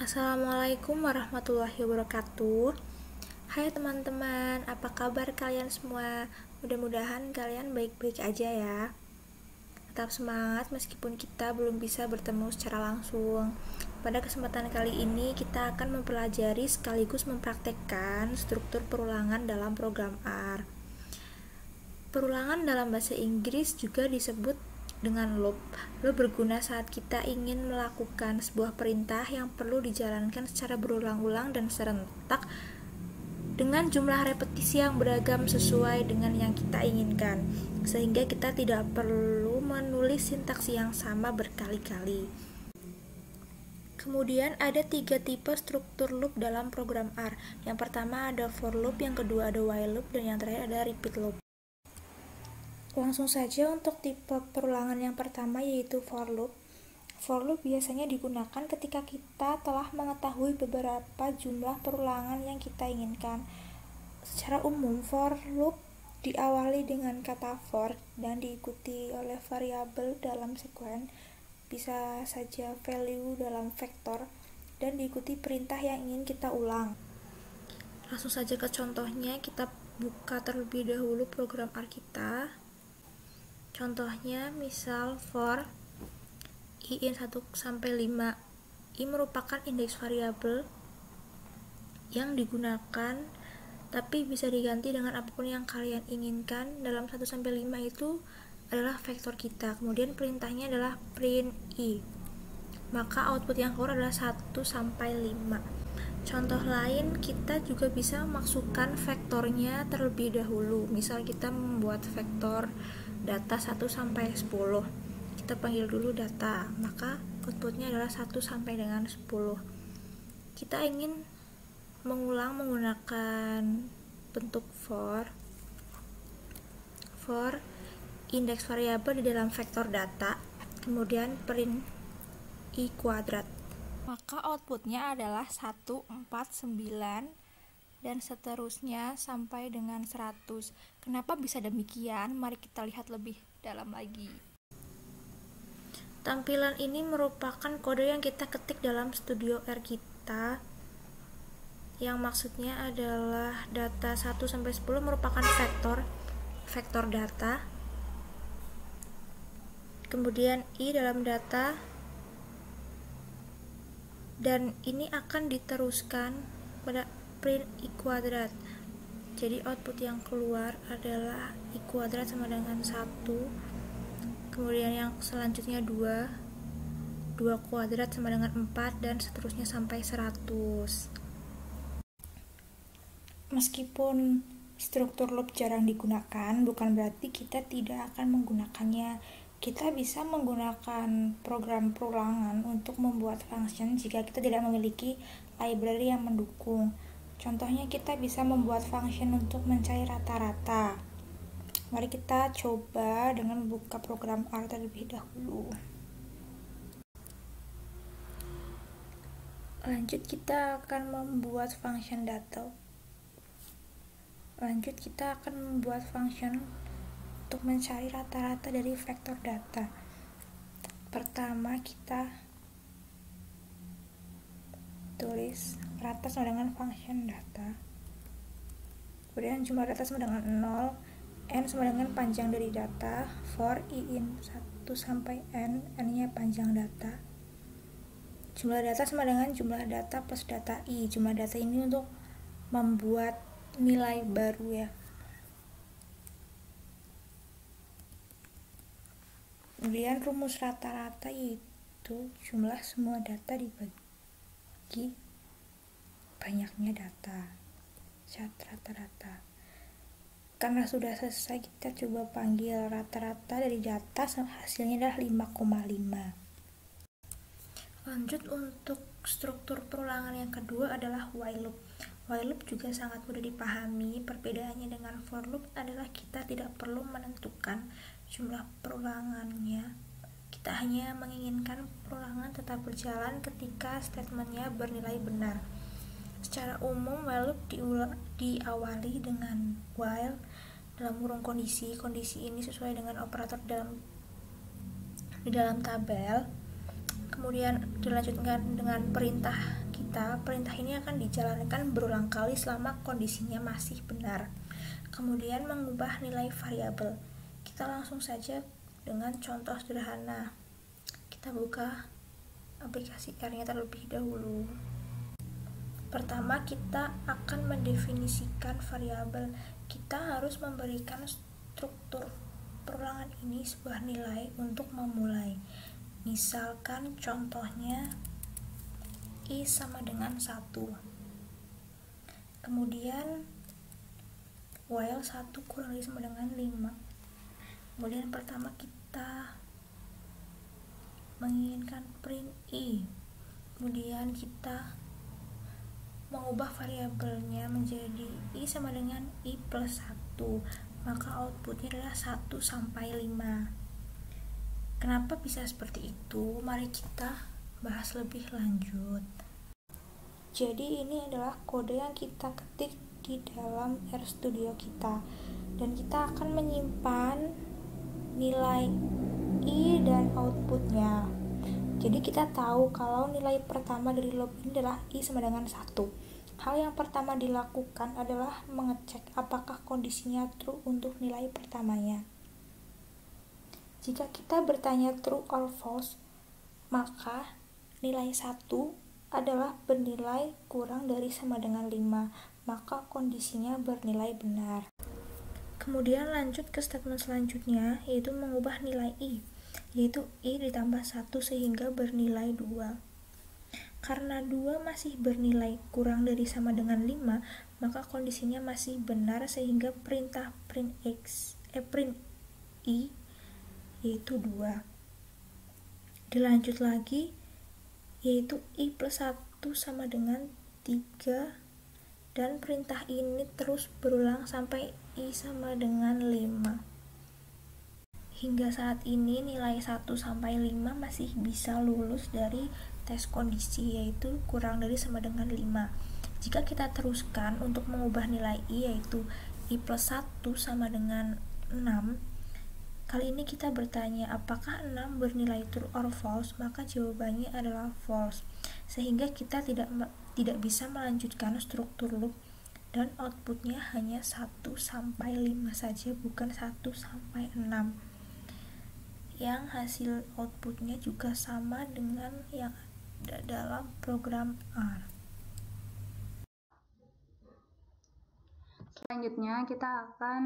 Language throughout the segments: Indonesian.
Assalamualaikum warahmatullahi wabarakatuh. Hai teman-teman, apa kabar kalian semua? Mudah-mudahan kalian baik-baik aja ya. Tetap semangat meskipun kita belum bisa bertemu secara langsung. Pada kesempatan kali ini kita akan mempelajari sekaligus mempraktekkan struktur perulangan dalam program R. Perulangan dalam bahasa Inggris juga disebut dengan loop. Loop berguna saat kita ingin melakukan sebuah perintah yang perlu dijalankan secara berulang-ulang dan serentak dengan jumlah repetisi yang beragam sesuai dengan yang kita inginkan, sehingga kita tidak perlu menulis sintaks yang sama berkali-kali. Kemudian ada 3 tipe struktur loop dalam program R. Yang pertama ada for loop, yang kedua ada while loop, dan yang terakhir ada repeat loop. Langsung saja untuk tipe perulangan yang pertama, yaitu for loop. For loop biasanya digunakan ketika kita telah mengetahui beberapa jumlah perulangan yang kita inginkan. Secara umum, for loop diawali dengan kata for dan diikuti oleh variabel dalam sequence, bisa saja value dalam vektor, dan diikuti perintah yang ingin kita ulang. Langsung saja ke contohnya, kita buka terlebih dahulu program R kita. Contohnya misal for i in 1-5. I merupakan indeks variabel yang digunakan, tapi bisa diganti dengan apapun yang kalian inginkan. Dalam 1-5 itu adalah vektor kita. Kemudian perintahnya adalah print i. Maka output yang keluar adalah 1-5. Contoh lain, kita juga bisa masukkan vektornya terlebih dahulu. Misal kita membuat vektor data 1-10. Kita panggil dulu data, maka outputnya adalah 1 sampai dengan 10. Kita ingin mengulang menggunakan bentuk for indeks variabel di dalam vektor data, kemudian print i kuadrat. Maka outputnya adalah 149 dan seterusnya sampai dengan 100. Kenapa bisa demikian? Mari kita lihat lebih dalam lagi. Tampilan ini merupakan kode yang kita ketik dalam studio R kita, yang maksudnya adalah data 1-10 merupakan vektor data, kemudian i dalam data, dan ini akan diteruskan pada print i kuadrat. Jadi output yang keluar adalah i kuadrat sama dengan 1, kemudian yang selanjutnya 2 kuadrat sama dengan 4, dan seterusnya sampai 100. Meskipun struktur loop jarang digunakan, bukan berarti kita tidak akan menggunakannya. Kita bisa menggunakan program perulangan untuk membuat function jika kita tidak memiliki library yang mendukung. Contohnya, kita bisa membuat function untuk mencari rata-rata. Mari kita coba dengan membuka program R terlebih dahulu. Lanjut, kita akan membuat function untuk mencari rata-rata dari vektor data. Pertama, kita tulis rata sama dengan function data, kemudian jumlah data sama dengan 0, n sama dengan panjang dari data, for i in 1-n, n-nya panjang data, jumlah data sama dengan jumlah data plus data i. Jumlah data ini untuk membuat nilai baru ya. Kemudian rumus rata-rata yaitu jumlah semua data dibagi banyaknya data, cat rata-rata. Karena sudah selesai, kita coba panggil rata-rata dari data, hasilnya adalah 5,5. Lanjut, untuk struktur perulangan yang kedua adalah while loop. While loop juga sangat mudah dipahami. Perbedaannya dengan for loop adalah kita tidak perlu menentukan jumlah perulangannya. Kita hanya menginginkan perulangan tetap berjalan ketika statementnya bernilai benar. Secara umum, while loop diawali dengan while dalam kurung kondisi. Kondisi ini sesuai dengan operator di dalam tabel. Kemudian dilanjutkan dengan perintah kita, perintah ini akan dijalankan berulang kali selama kondisinya masih benar. Kemudian mengubah nilai variabel. Kita langsung saja dengan contoh sederhana. Kita buka aplikasi R-nya terlebih dahulu. Pertama, kita akan mendefinisikan variabel. Kita harus memberikan struktur perulangan ini sebuah nilai untuk memulai. Misalkan contohnya I sama dengan 1. Kemudian while 1 kurang dari sama dengan 5. Kemudian pertama kita menginginkan print I. Kemudian kita mengubah variabelnya menjadi I sama dengan I plus 1, maka outputnya adalah 1 sampai 5. Kenapa bisa seperti itu? Mari kita bahas lebih lanjut. Jadi ini adalah kode yang kita ketik di dalam RStudio kita, dan kita akan menyimpan nilai I dan outputnya. Jadi kita tahu kalau nilai pertama dari loop ini adalah I sama dengan 1. Hal yang pertama dilakukan adalah mengecek apakah kondisinya true untuk nilai pertamanya. Jika kita bertanya true or false, maka nilai 1 adalah bernilai kurang dari sama dengan 5, maka kondisinya bernilai benar. Kemudian lanjut ke statement selanjutnya, yaitu mengubah nilai I, yaitu I ditambah 1 sehingga bernilai 2. Karena 2 masih bernilai kurang dari sama dengan 5, maka kondisinya masih benar sehingga perintah print I yaitu 2. Dilanjut lagi, yaitu I plus 1 sama dengan 3, dan perintah ini terus berulang sampai I sama dengan 5. Hingga saat ini nilai 1 sampai 5 masih bisa lulus dari tes kondisi, yaitu kurang dari sama dengan 5. Jika kita teruskan untuk mengubah nilai I, yaitu I plus 1 sama dengan 6, kali ini kita bertanya apakah 6 bernilai true or false, maka jawabannya adalah false, sehingga kita tidak bisa melanjutkan struktur loop dan outputnya hanya 1 sampai 5 saja, bukan 1 sampai 6. Yang hasil outputnya juga sama dengan yang ada dalam program R. Selanjutnya kita akan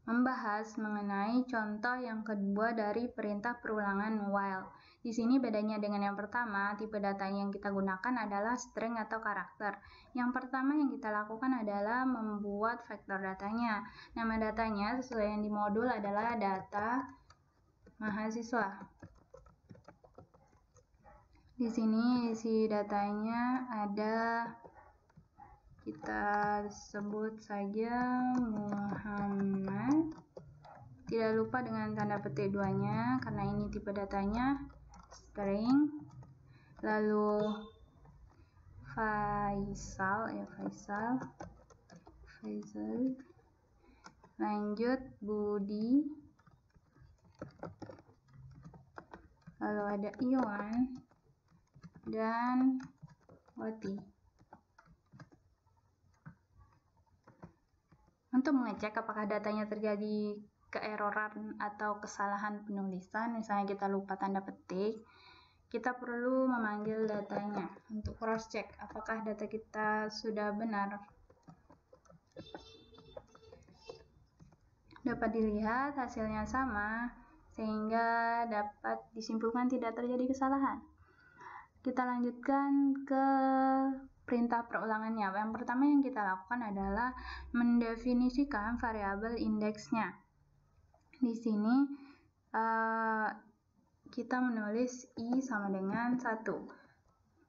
membahas mengenai contoh yang kedua dari perintah perulangan while. Di sini bedanya dengan yang pertama, tipe data yang kita gunakan adalah string atau karakter. Yang pertama yang kita lakukan adalah membuat vektor datanya. Nama datanya sesuai yang di modul adalah data mahasiswa. Di sini isi datanya ada, kita sebut saja Muhammad. Tidak lupa dengan tanda petik 2-nya karena ini tipe datanya string. Lalu Faisal. Lanjut Budi. Lalu ada Iwan dan Wati. Untuk mengecek apakah datanya terjadi keeroran atau kesalahan penulisan, misalnya kita lupa tanda petik, kita perlu memanggil datanya untuk cross check apakah data kita sudah benar. Dapat dilihat hasilnya sama, sehingga dapat disimpulkan tidak terjadi kesalahan. Kita lanjutkan ke perintah perulangannya. Yang pertama yang kita lakukan adalah mendefinisikan variabel indeksnya. Di sini kita menulis I sama dengan 1.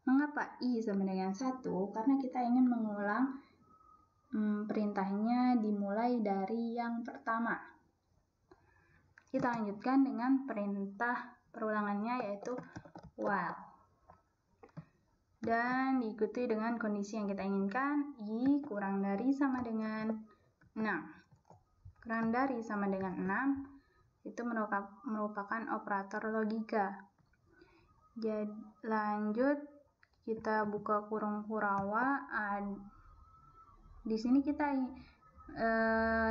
Mengapa I sama dengan 1? Karena kita ingin mengulang perintahnya dimulai dari yang pertama. Kita lanjutkan dengan perintah perulangannya, yaitu while. Dan diikuti dengan kondisi yang kita inginkan, I kurang dari sama dengan 6. Kurang dari sama dengan 6 itu merupakan operator logika. Jadi lanjut, kita buka kurung Kurawa, di sini kita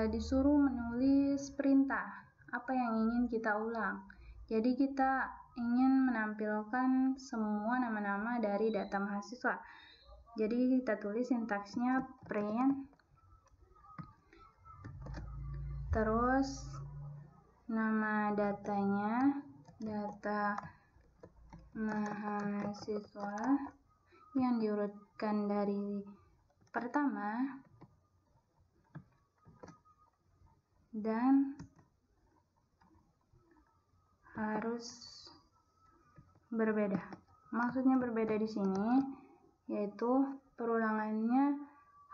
disuruh menulis perintah apa yang ingin kita ulang. Jadi kita ingin menampilkan semua nama-nama dari data mahasiswa. Jadi kita tulis sintaksnya print, terus nama datanya, data mahasiswa yang diurutkan dari pertama dan harus berbeda. Maksudnya berbeda di sini yaitu perulangannya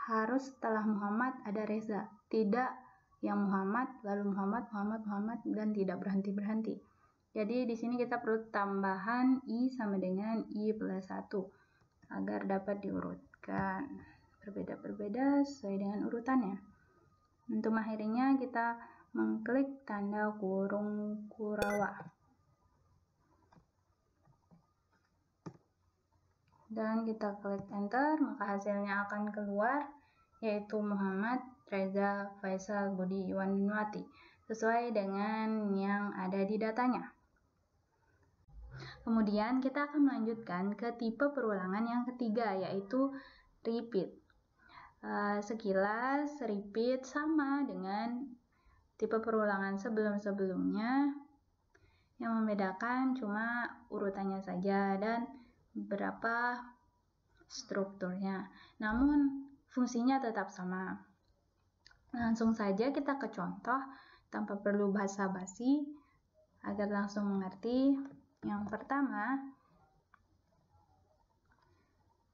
harus setelah Muhammad ada Reza, tidak yang Muhammad lalu Muhammad dan tidak berhenti. Jadi di sini kita perlu tambahan i sama dengan i plus 1 agar dapat diurutkan berbeda-berbeda sesuai dengan urutannya. Untuk mengakhirinya kita mengklik tanda kurung Kurawa dan kita klik enter, maka hasilnya akan keluar yaitu Muhammad, Reza, Faisal, Budi, Iwan, dan Wati sesuai dengan yang ada di datanya. Kemudian kita akan melanjutkan ke tipe perulangan yang ketiga yaitu repeat. Sekilas repeat sama dengan tipe perulangan sebelum-sebelumnya, yang membedakan cuma urutannya saja dan beberapa strukturnya. Namun fungsinya tetap sama. Langsung saja kita ke contoh tanpa perlu basa-basi agar langsung mengerti. Yang pertama,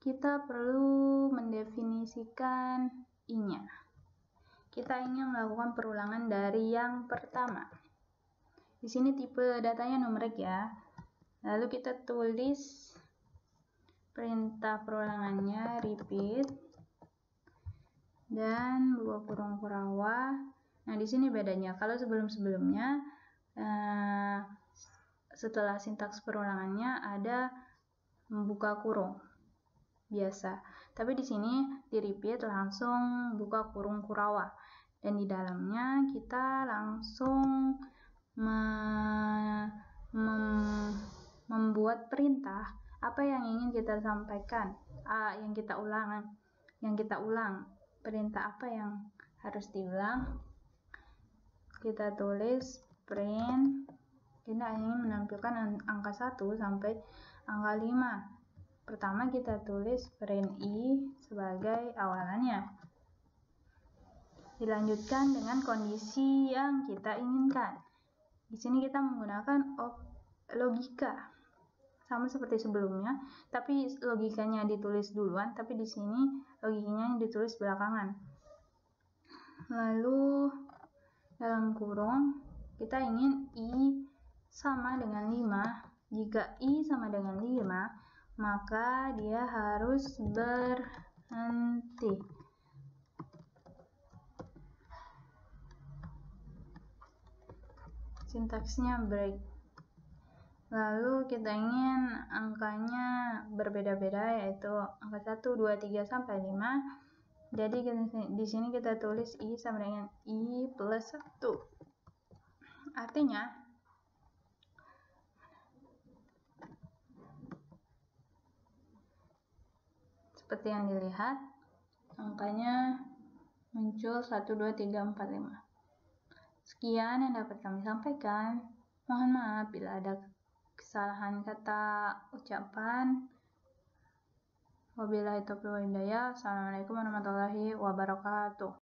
kita perlu mendefinisikan i-nya. Kita ingin melakukan perulangan dari yang pertama. Di sini tipe datanya numerik ya. Lalu kita tulis perintah perulangannya repeat dan buka kurung Kurawa. Nah, di sini bedanya. Kalau sebelum-sebelumnya setelah sintaks perulangannya ada membuka kurung biasa. Tapi di sini di repeat langsung buka kurung Kurawa dan di dalamnya kita langsung membuat perintah apa yang ingin kita sampaikan, yang kita ulang, perintah apa yang harus diulang. Kita tulis print, kita ingin menampilkan angka 1 sampai angka 5. Pertama kita tulis print i sebagai awalannya. Dilanjutkan dengan kondisi yang kita inginkan. Di sini kita menggunakan logika. Sama seperti sebelumnya, tapi logikanya ditulis duluan, tapi di sini logikanya ditulis belakangan. Lalu dalam kurung kita ingin i sama dengan 5. Jika i sama dengan 5, maka dia harus berhenti. Sintaksnya break. Lalu kita ingin angkanya berbeda-beda yaitu angka 1, 2, 3 sampai 5. Jadi di sini kita tulis i sama dengan i plus 1. Artinya seperti yang dilihat, angkanya muncul 1, 2, 3, 4, 5. Sekian yang dapat kami sampaikan. Mohon maaf bila ada kesalahan kata ucapan. Wabillahi taufiq wal hidayah. Assalamualaikum warahmatullahi wabarakatuh.